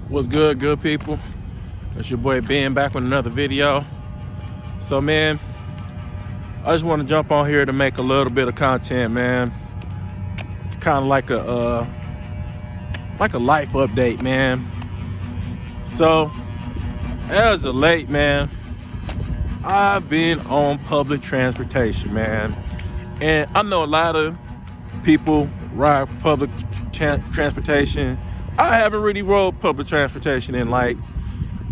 What's good people? It's your boy Ben back with another video. So man, I just want to jump on here to make a little bit of content, man. It's kind of like a life update, man. So as of late, man, I've been on public transportation, man, and I know a lot of people ride public transportation. I haven't really rode public transportation in like,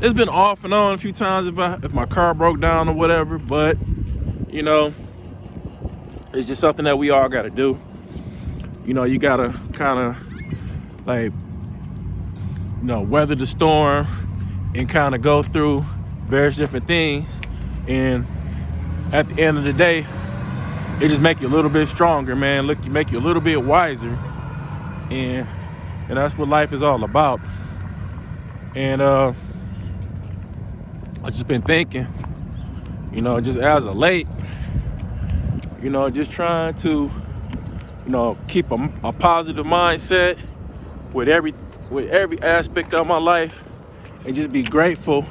it's been off and on a few times if my car broke down or whatever, but you know, it's just something that we all got to do. You know, you got to kind of like, weather the storm and kind of go through various different things, and at the end of the day, it just make you a little bit stronger, man. Make you a little bit wiser, and that's what life is all about. And I just been thinking, just as of late, just trying to, keep a positive mindset with every aspect of my life, and just be grateful,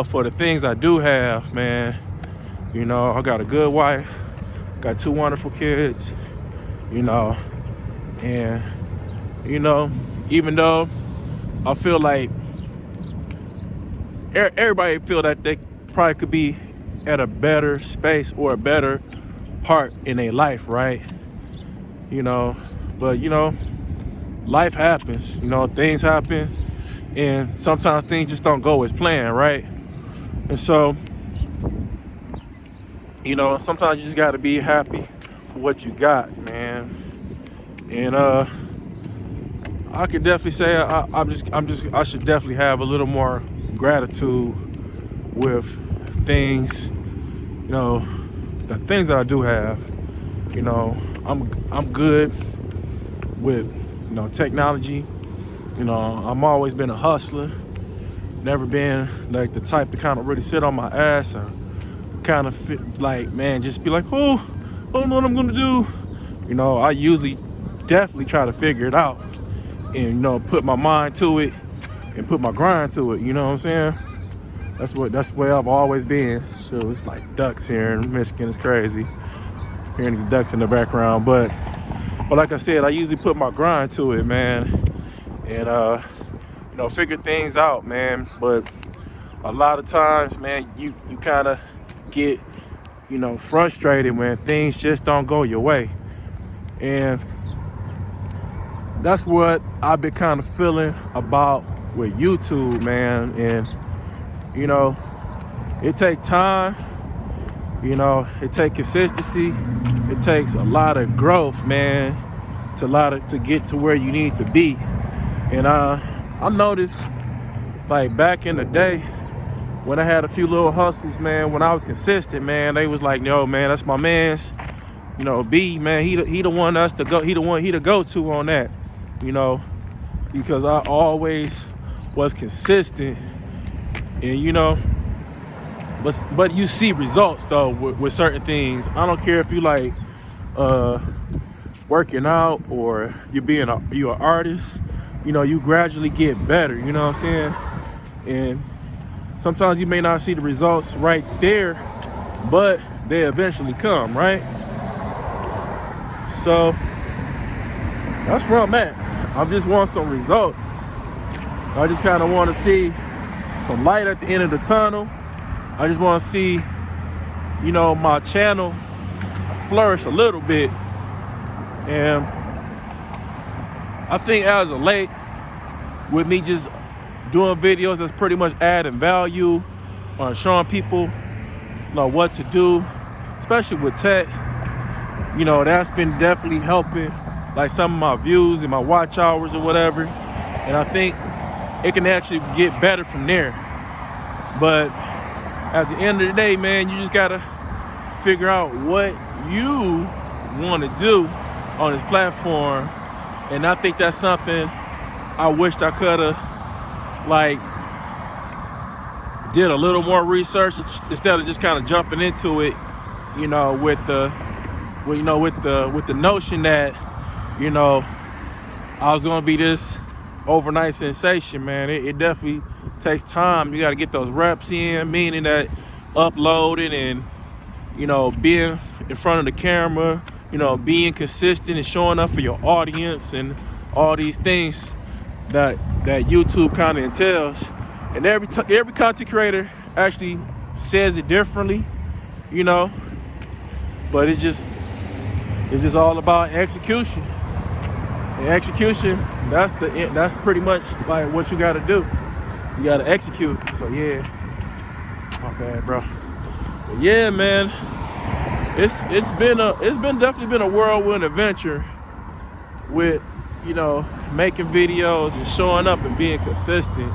for the things I do have, man. I got a good wife, got 2 wonderful kids, and even though I feel like everybody feel that they probably could be at a better space or a better part in their life, right? But life happens, things happen, and sometimes things just don't go as planned, right? And so, sometimes you just got to be happy for what you got, man. And I could definitely say I should definitely have a little more gratitude with things, the things that I do have. I'm good with technology. I'm always been a hustler, never been like the type to kind of really sit on my ass and kind of fit, like, man, just be like, oh, I don't know what I'm gonna do. I usually definitely try to figure it out and put my mind to it and put my grind to it. You know what I'm saying? That's where I've always been. So it's like ducks here in Michigan. It's crazy hearing these ducks in the background, but like I said, I usually put my grind to it, man, and figure things out, man. But a lot of times, man, you kind of get frustrated when things just don't go your way, and that's what I've been kind of feeling about with YouTube, man. And it takes time, it takes consistency, it takes a lot of growth, man, to get to where you need to be. And I noticed, like, back in the day when I had a few little hustles, man, when I was consistent, man, they was like, yo, man, that's my man's, B, man, he the one us to go, he the go-to on that, because I always was consistent. And but you see results though with certain things. I don't care if you like working out or you're an artist. You gradually get better. You know what I'm saying? And sometimes you may not see the results right there, but they eventually come, right? So that's where I'm at. I just want some results. I just kind of want to see some light at the end of the tunnel. I just want to see, my channel flourish a little bit. And I think as of late, with me just doing videos that's pretty much adding value, showing people what to do, especially with tech, that's been definitely helping like some of my views and my watch hours or whatever. And I think it can actually get better from there. But at the end of the day, man, you just gotta figure out what you want to do on this platform. And I think that's something I wished I could have like did a little more research instead of just kind of jumping into it, with the notion that I was gonna be this overnight sensation, man. It definitely takes time. You got to get those reps in, meaning that uploading and, you know, being in front of the camera, you know, being consistent and showing up for your audience and all these things that YouTube kind of entails. And every content creator actually says it differently, you know, but it's just all about execution. And execution, that's pretty much like what you got to do. You got to execute. So yeah, my bad, bro. But yeah, man, it's definitely been a whirlwind adventure with, you know, making videos and showing up and being consistent.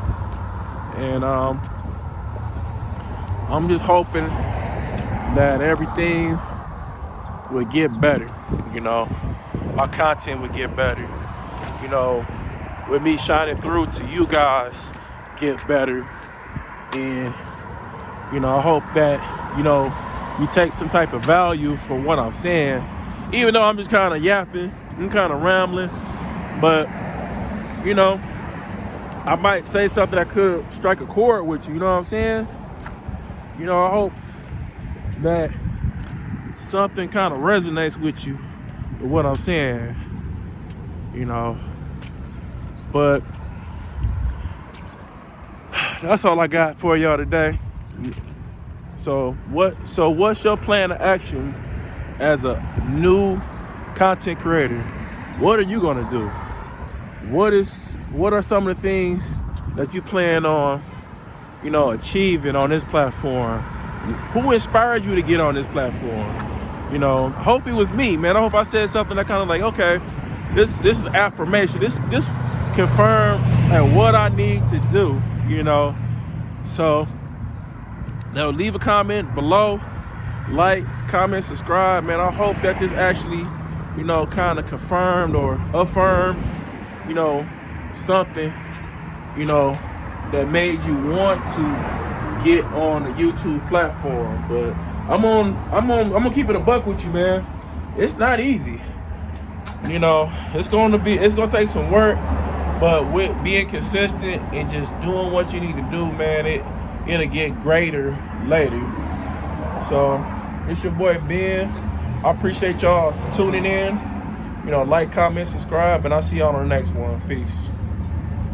And I'm just hoping that everything would get better, you know. My content would get better, you know, with me shining through to you guys get better. And, you know, I hope that, you know, you take some type of value from what I'm saying, even though I'm just kind of yapping and kind of rambling. But, you know, I might say something that could strike a chord with you, you know what I'm saying? You know, I hope that something kind of resonates with you with what I'm saying, you know. But that's all I got for y'all today. So what's your plan of action as a new content creator? What are you gonna do? What are some of the things that you plan on, you know, achieving on this platform? Who inspired you to get on this platform? You know, I hope it was me, man. I hope I said something that kind of like, okay, this is affirmation. This confirmed like what I need to do, you know. So now leave a comment below, like, comment, subscribe, man. I hope that this actually, you know, kind of confirmed or affirmed, you know, something, you know, that made you want to get on the YouTube platform. But I'm gonna keep it a buck with you, man. It's not easy. You know, it's gonna take some work, but with being consistent and just doing what you need to do, man, it'll get greater later. So it's your boy Ben. I appreciate y'all tuning in. You know, like, comment, subscribe, and I'll see y'all on the next one. Peace.